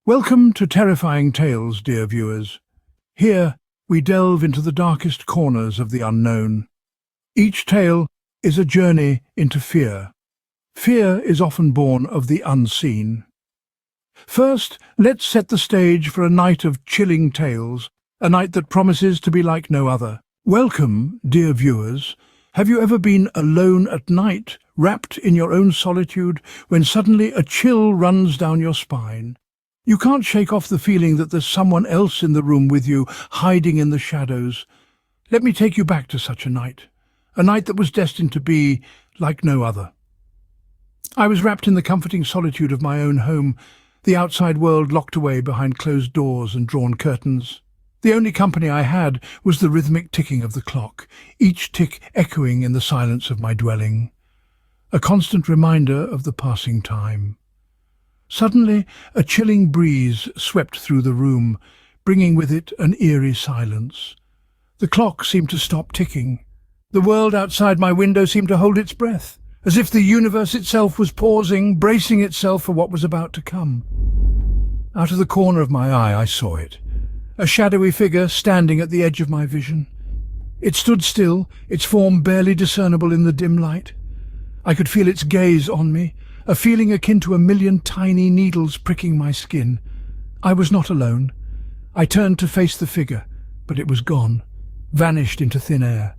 Welcome to Terrifying Tales, dear viewers. Here, we delve into the darkest corners of the unknown. Each tale is a journey into fear. Fear is often born of the unseen. First, let's set the stage for a night of chilling tales, a night that promises to be like no other. Welcome, dear viewers. Have you ever been alone at night, wrapped in your own solitude, when suddenly a chill runs down your spine? You can't shake off the feeling that there's someone else in the room with you, hiding in the shadows. Let me take you back to such a night that was destined to be like no other. I was wrapped in the comforting solitude of my own home, the outside world locked away behind closed doors and drawn curtains. The only company I had was the rhythmic ticking of the clock, each tick echoing in the silence of my dwelling, a constant reminder of the passing time. Suddenly, a chilling breeze swept through the room, bringing with it an eerie silence. The clock seemed to stop ticking. The world outside my window seemed to hold its breath, as if the universe itself was pausing, bracing itself for what was about to come. Out of the corner of my eye, I saw it, a shadowy figure standing at the edge of my vision. It stood still, its form barely discernible in the dim light. I could feel its gaze on me, a feeling akin to a million tiny needles pricking my skin. I was not alone. I turned to face the figure, but it was gone, vanished into thin air.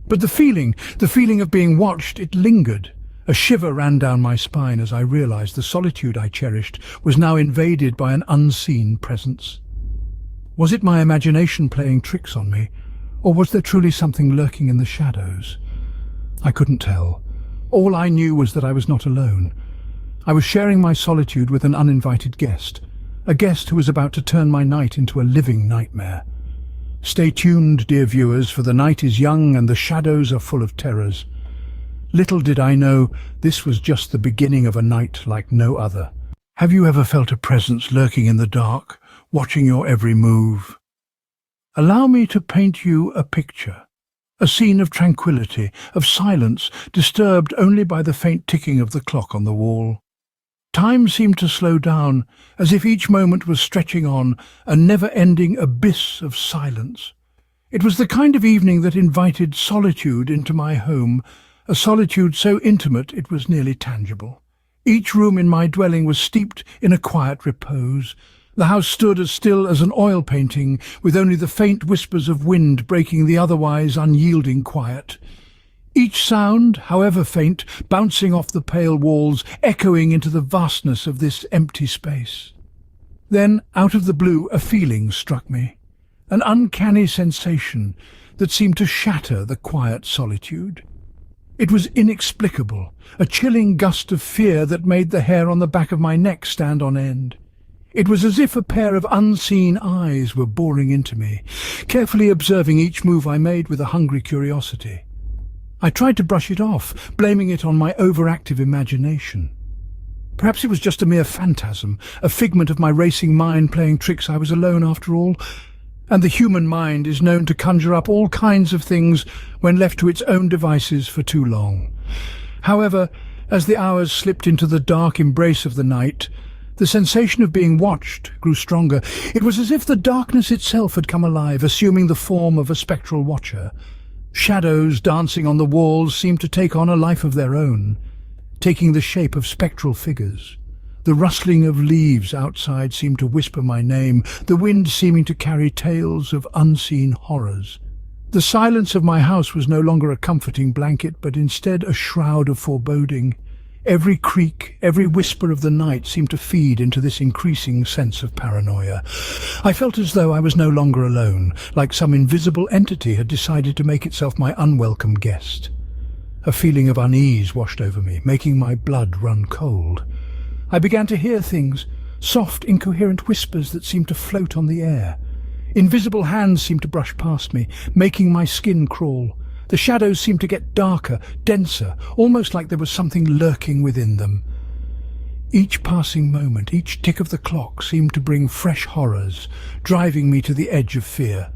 But the feeling of being watched, it lingered. A shiver ran down my spine as I realized the solitude I cherished was now invaded by an unseen presence. Was it my imagination playing tricks on me, or was there truly something lurking in the shadows? I couldn't tell. All I knew was that I was not alone. I was sharing my solitude with an uninvited guest, a guest who was about to turn my night into a living nightmare. Stay tuned, dear viewers, for the night is young and the shadows are full of terrors. Little did I know this was just the beginning of a night like no other. Have you ever felt a presence lurking in the dark, watching your every move? Allow me to paint you a picture. A scene of tranquility, of silence, disturbed only by the faint ticking of the clock on the wall. Time seemed to slow down, as if each moment was stretching on, a never-ending abyss of silence. It was the kind of evening that invited solitude into my home, a solitude so intimate it was nearly tangible. Each room in my dwelling was steeped in a quiet repose. The house stood as still as an oil painting, with only the faint whispers of wind breaking the otherwise unyielding quiet. Each sound, however faint, bouncing off the pale walls, echoing into the vastness of this empty space. Then, out of the blue, a feeling struck me, an uncanny sensation that seemed to shatter the quiet solitude. It was inexplicable, a chilling gust of fear that made the hair on the back of my neck stand on end. It was as if a pair of unseen eyes were boring into me, carefully observing each move I made with a hungry curiosity. I tried to brush it off, blaming it on my overactive imagination. Perhaps it was just a mere phantasm, a figment of my racing mind playing tricks. I was alone after all, and the human mind is known to conjure up all kinds of things when left to its own devices for too long. However, as the hours slipped into the dark embrace of the night, the sensation of being watched grew stronger. It was as if the darkness itself had come alive, assuming the form of a spectral watcher. Shadows dancing on the walls seemed to take on a life of their own, taking the shape of spectral figures. The rustling of leaves outside seemed to whisper my name, the wind seeming to carry tales of unseen horrors. The silence of my house was no longer a comforting blanket, but instead a shroud of foreboding. Every creak, every whisper of the night seemed to feed into this increasing sense of paranoia. I felt as though I was no longer alone, like some invisible entity had decided to make itself my unwelcome guest. A feeling of unease washed over me, making my blood run cold. I began to hear things, soft, incoherent whispers that seemed to float on the air. Invisible hands seemed to brush past me, making my skin crawl. The shadows seemed to get darker, denser, almost like there was something lurking within them. Each passing moment, each tick of the clock seemed to bring fresh horrors, driving me to the edge of fear.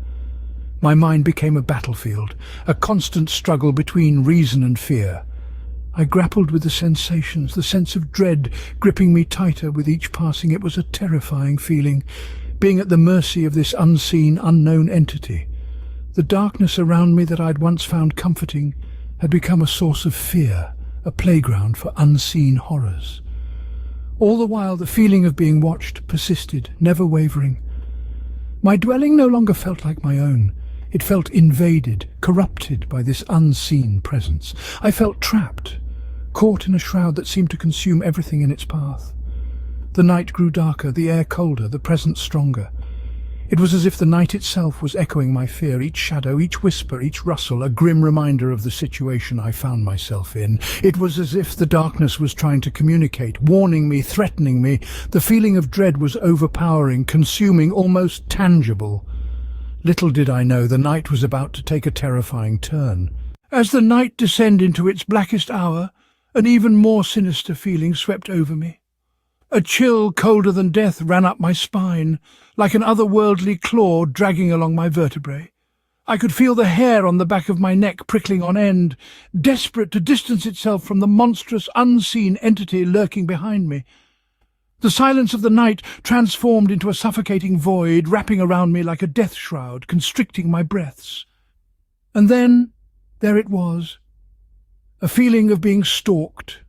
My mind became a battlefield, a constant struggle between reason and fear. I grappled with the sensations, the sense of dread gripping me tighter with each passing. It was a terrifying feeling, being at the mercy of this unseen, unknown entity. The darkness around me that I'd once found comforting had become a source of fear, a playground for unseen horrors. All the while, the feeling of being watched persisted, never wavering. My dwelling no longer felt like my own. It felt invaded, corrupted by this unseen presence. I felt trapped, caught in a shroud that seemed to consume everything in its path. The night grew darker, the air colder, the presence stronger. It was as if the night itself was echoing my fear, each shadow, each whisper, each rustle, a grim reminder of the situation I found myself in. It was as if the darkness was trying to communicate, warning me, threatening me. The feeling of dread was overpowering, consuming, almost tangible. Little did I know the night was about to take a terrifying turn. As the night descended into its blackest hour, an even more sinister feeling swept over me. A chill colder than death ran up my spine, like an otherworldly claw dragging along my vertebrae. I could feel the hair on the back of my neck prickling on end, desperate to distance itself from the monstrous, unseen entity lurking behind me. The silence of the night transformed into a suffocating void, wrapping around me like a death shroud, constricting my breaths. And then, there it was, a feeling of being stalked.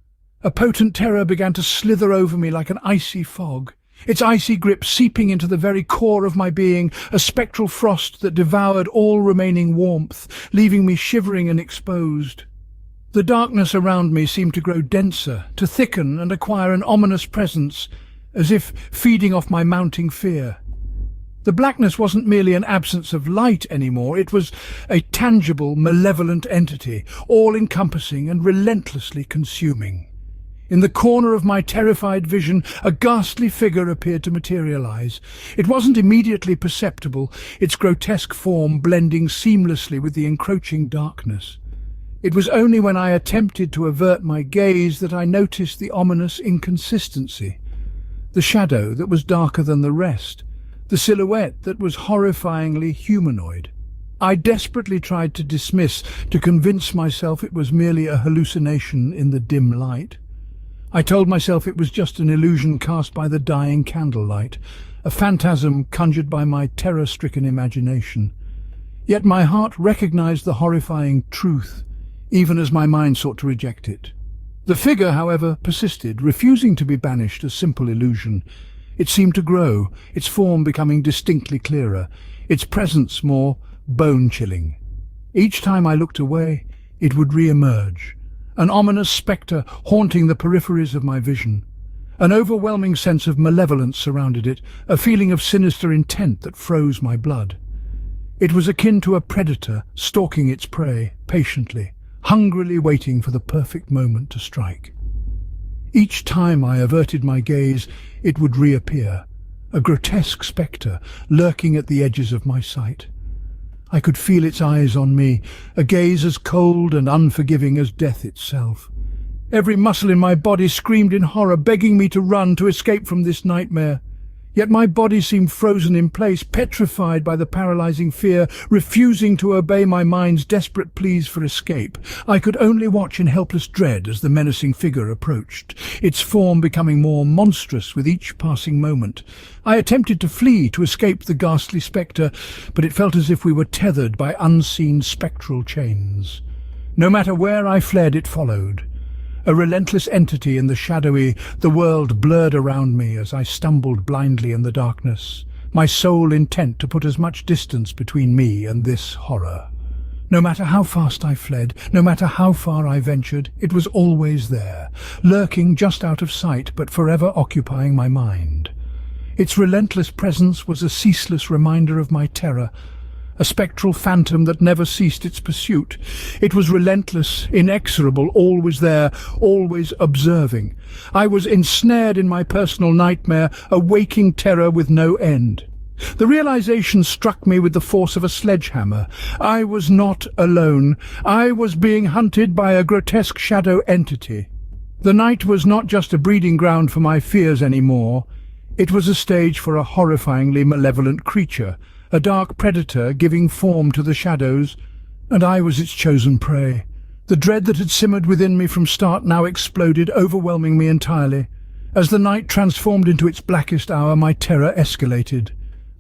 A potent terror began to slither over me like an icy fog, its icy grip seeping into the very core of my being, a spectral frost that devoured all remaining warmth, leaving me shivering and exposed. The darkness around me seemed to grow denser, to thicken and acquire an ominous presence, as if feeding off my mounting fear. The blackness wasn't merely an absence of light anymore, it was a tangible, malevolent entity, all-encompassing and relentlessly consuming. In the corner of my terrified vision, a ghastly figure appeared to materialize. It wasn't immediately perceptible, its grotesque form blending seamlessly with the encroaching darkness. It was only when I attempted to avert my gaze that I noticed the ominous inconsistency. The shadow that was darker than the rest, the silhouette that was horrifyingly humanoid. I desperately tried to dismiss, to convince myself it was merely a hallucination in the dim light. I told myself it was just an illusion cast by the dying candlelight, a phantasm conjured by my terror-stricken imagination. Yet my heart recognized the horrifying truth, even as my mind sought to reject it. The figure, however, persisted, refusing to be banished as simple illusion. It seemed to grow, its form becoming distinctly clearer, its presence more bone-chilling. Each time I looked away, it would re-emerge, an ominous spectre haunting the peripheries of my vision. An overwhelming sense of malevolence surrounded it, a feeling of sinister intent that froze my blood. It was akin to a predator stalking its prey, patiently, hungrily waiting for the perfect moment to strike. Each time I averted my gaze, it would reappear, a grotesque spectre lurking at the edges of my sight. I could feel its eyes on me, a gaze as cold and unforgiving as death itself. Every muscle in my body screamed in horror, begging me to run, to escape from this nightmare. Yet my body seemed frozen in place, petrified by the paralyzing fear, refusing to obey my mind's desperate pleas for escape. I could only watch in helpless dread as the menacing figure approached, its form becoming more monstrous with each passing moment. I attempted to flee, to escape the ghastly spectre, but it felt as if we were tethered by unseen spectral chains. No matter where I fled, it followed. A relentless entity in the shadowy, the world blurred around me as I stumbled blindly in the darkness, my sole intent to put as much distance between me and this horror. No matter how fast I fled, no matter how far I ventured, it was always there, lurking just out of sight but forever occupying my mind. Its relentless presence was a ceaseless reminder of my terror, a spectral phantom that never ceased its pursuit. It was relentless, inexorable, always there, always observing. I was ensnared in my personal nightmare, a waking terror with no end. The realization struck me with the force of a sledgehammer. I was not alone. I was being hunted by a grotesque shadow entity. The night was not just a breeding ground for my fears anymore. It was a stage for a horrifyingly malevolent creature, a dark predator giving form to the shadows, and I was its chosen prey, The dread that had simmered within me from start now exploded, overwhelming me entirely. As the night transformed into its blackest hour, my terror escalated.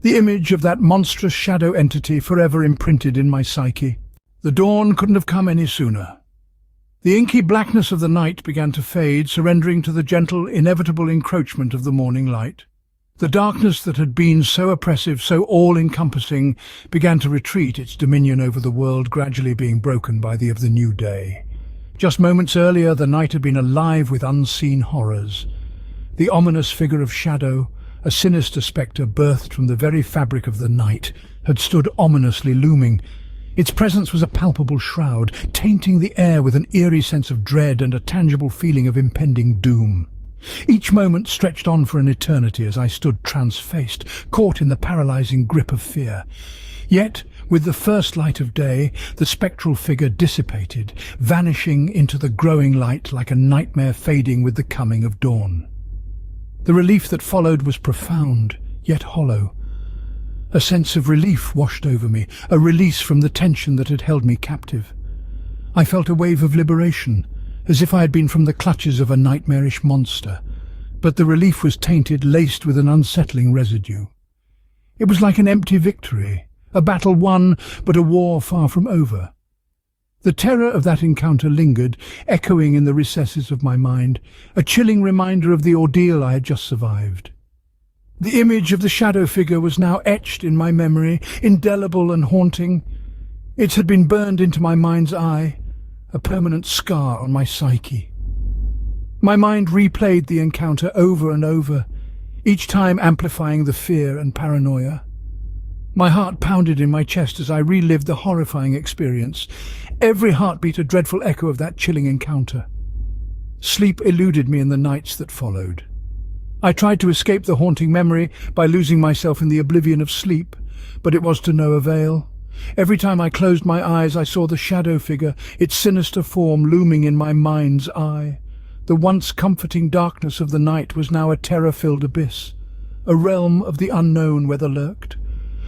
The image of that monstrous shadow entity forever imprinted in my psyche. The dawn couldn't have come any sooner. The inky blackness of the night began to fade, surrendering to the gentle, inevitable encroachment of the morning light. The darkness that had been so oppressive, so all-encompassing, began to retreat, its dominion over the world gradually being broken by the of the new day. Just moments earlier, the night had been alive with unseen horrors. The ominous figure of Shadow, a sinister spectre birthed from the very fabric of the night, had stood ominously looming. Its presence was a palpable shroud, tainting the air with an eerie sense of dread and a tangible feeling of impending doom. Each moment stretched on for an eternity as I stood transfixed, caught in the paralyzing grip of fear. Yet, with the first light of day, the spectral figure dissipated, vanishing into the growing light like a nightmare fading with the coming of dawn. The relief that followed was profound, yet hollow. A sense of relief washed over me, a release from the tension that had held me captive. I felt a wave of liberation, as if I had been from the clutches of a nightmarish monster, but the relief was tainted, laced with an unsettling residue. It was like an empty victory, a battle won, but a war far from over. The terror of that encounter lingered, echoing in the recesses of my mind, a chilling reminder of the ordeal I had just survived. The image of the shadow figure was now etched in my memory, indelible and haunting. It had been burned into my mind's eye, a permanent scar on my psyche. My mind replayed the encounter over and over, each time amplifying the fear and paranoia. My heart pounded in my chest as I relived the horrifying experience, every heartbeat a dreadful echo of that chilling encounter. Sleep eluded me in the nights that followed. I tried to escape the haunting memory by losing myself in the oblivion of sleep, but it was to no avail. Every time I closed my eyes, I saw the shadow figure, its sinister form looming in my mind's eye. The once comforting darkness of the night was now a terror-filled abyss, a realm of the unknown where there lurked.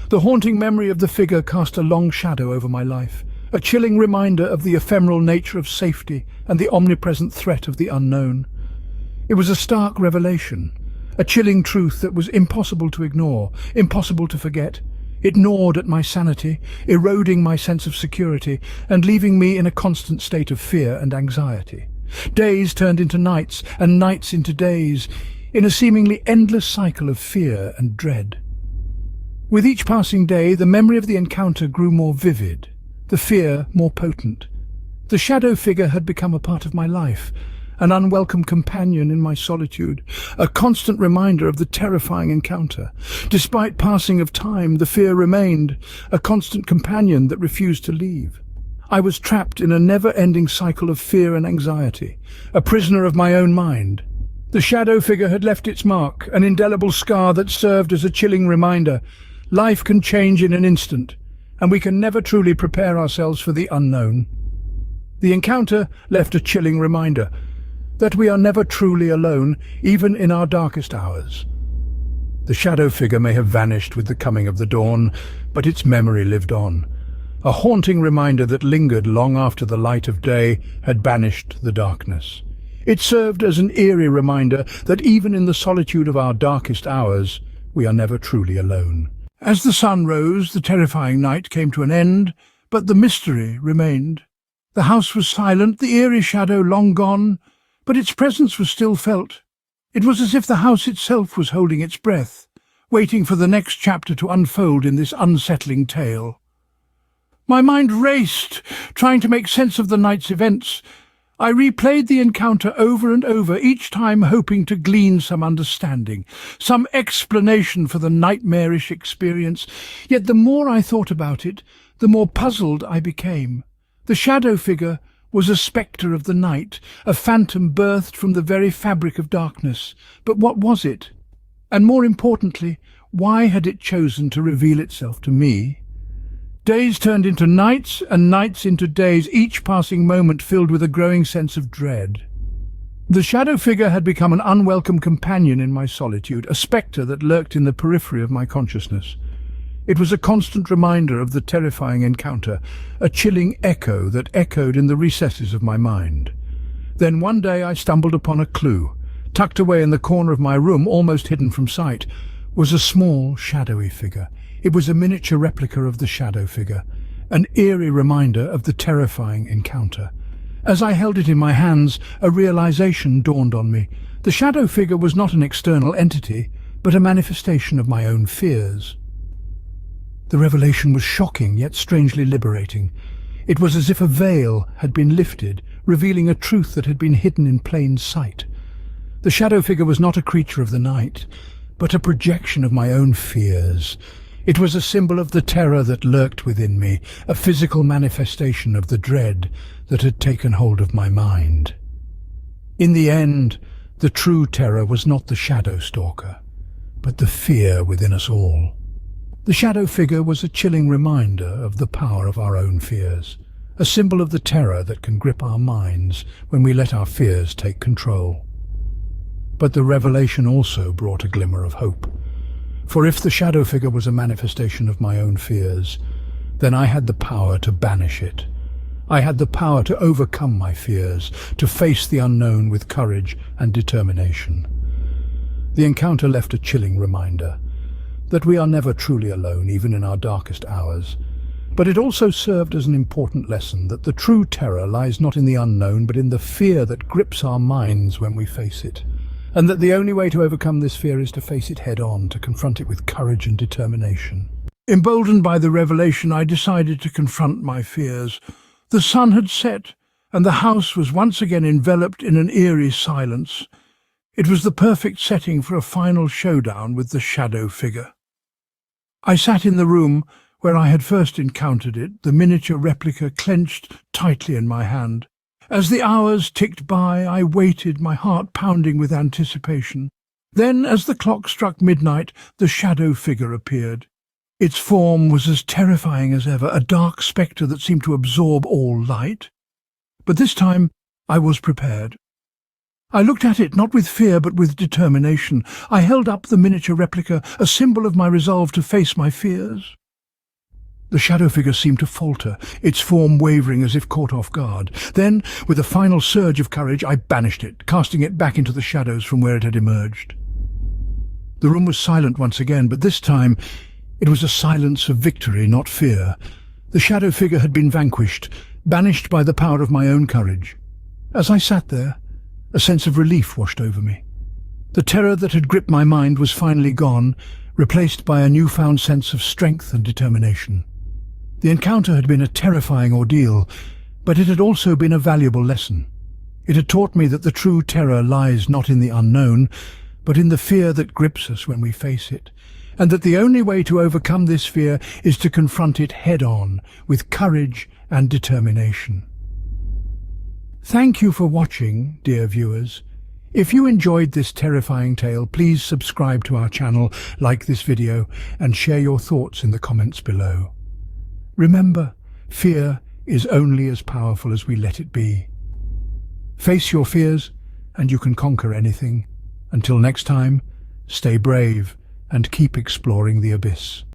The haunting memory of the figure cast a long shadow over my life, a chilling reminder of the ephemeral nature of safety and the omnipresent threat of the unknown. It was a stark revelation, a chilling truth that was impossible to ignore, impossible to forget. It gnawed at my sanity, eroding my sense of security and leaving me in a constant state of fear and anxiety. Days turned into nights, and nights into days, in a seemingly endless cycle of fear and dread. With each passing day, the memory of the encounter grew more vivid, the fear more potent. The shadow figure had become a part of my life, an unwelcome companion in my solitude, a constant reminder of the terrifying encounter. Despite passing of time, the fear remained, a constant companion that refused to leave. I was trapped in a never-ending cycle of fear and anxiety, a prisoner of my own mind. The shadow figure had left its mark, an indelible scar that served as a chilling reminder. Life can change in an instant, and we can never truly prepare ourselves for the unknown. The encounter left a chilling reminder that we are never truly alone, even in our darkest hours. The shadow figure may have vanished with the coming of the dawn, but its memory lived on, a haunting reminder that lingered long after the light of day had banished the darkness. It served as an eerie reminder that even in the solitude of our darkest hours, we are never truly alone. As the sun rose, the terrifying night came to an end, but the mystery remained. The house was silent, the eerie shadow long gone, but its presence was still felt. It was as if the house itself was holding its breath, waiting for the next chapter to unfold in this unsettling tale. My mind raced, trying to make sense of the night's events. I replayed the encounter over and over, each time hoping to glean some understanding, some explanation for the nightmarish experience. Yet the more I thought about it, the more puzzled I became. The shadow figure was a spectre of the night, a phantom birthed from the very fabric of darkness. But what was it? And more importantly, why had it chosen to reveal itself to me? Days turned into nights, and nights into days, each passing moment filled with a growing sense of dread. The shadow figure had become an unwelcome companion in my solitude, a spectre that lurked in the periphery of my consciousness. It was a constant reminder of the terrifying encounter, a chilling echo that echoed in the recesses of my mind. Then one day I stumbled upon a clue. Tucked away in the corner of my room, almost hidden from sight, was a small, shadowy figure. It was a miniature replica of the shadow figure, an eerie reminder of the terrifying encounter. As I held it in my hands, a realization dawned on me. The shadow figure was not an external entity, but a manifestation of my own fears. The revelation was shocking, yet strangely liberating. It was as if a veil had been lifted, revealing a truth that had been hidden in plain sight. The shadow figure was not a creature of the night, but a projection of my own fears. It was a symbol of the terror that lurked within me, a physical manifestation of the dread that had taken hold of my mind. In the end, the true terror was not the Shadow Stalker, but the fear within us all. The shadow figure was a chilling reminder of the power of our own fears, a symbol of the terror that can grip our minds when we let our fears take control. But the revelation also brought a glimmer of hope. For if the shadow figure was a manifestation of my own fears, then I had the power to banish it. I had the power to overcome my fears, to face the unknown with courage and determination. The encounter left a chilling reminder that we are never truly alone, even in our darkest hours. But it also served as an important lesson that the true terror lies not in the unknown, but in the fear that grips our minds when we face it. And that the only way to overcome this fear is to face it head-on, to confront it with courage and determination. Emboldened by the revelation, I decided to confront my fears. The sun had set, and the house was once again enveloped in an eerie silence. It was the perfect setting for a final showdown with the shadow figure. I sat in the room where I had first encountered it, the miniature replica clenched tightly in my hand. As the hours ticked by, I waited, my heart pounding with anticipation. Then, as the clock struck midnight, the shadow figure appeared. Its form was as terrifying as ever, a dark spectre that seemed to absorb all light. But this time I was prepared. I looked at it not with fear but with determination. I held up the miniature replica, a symbol of my resolve to face my fears. The shadow figure seemed to falter, its form wavering as if caught off guard. Then, with a final surge of courage, I banished it, casting it back into the shadows from where it had emerged. The room was silent once again, but this time it was a silence of victory, not fear. The shadow figure had been vanquished, banished by the power of my own courage. As I sat there, a sense of relief washed over me. The terror that had gripped my mind was finally gone, replaced by a newfound sense of strength and determination. The encounter had been a terrifying ordeal, but it had also been a valuable lesson. It had taught me that the true terror lies not in the unknown, but in the fear that grips us when we face it, and that the only way to overcome this fear is to confront it head-on, with courage and determination. Thank you for watching, dear viewers. If you enjoyed this terrifying tale, please subscribe to our channel, like this video, and share your thoughts in the comments below. Remember, fear is only as powerful as we let it be. Face your fears, and you can conquer anything. Until next time, stay brave and keep exploring the abyss.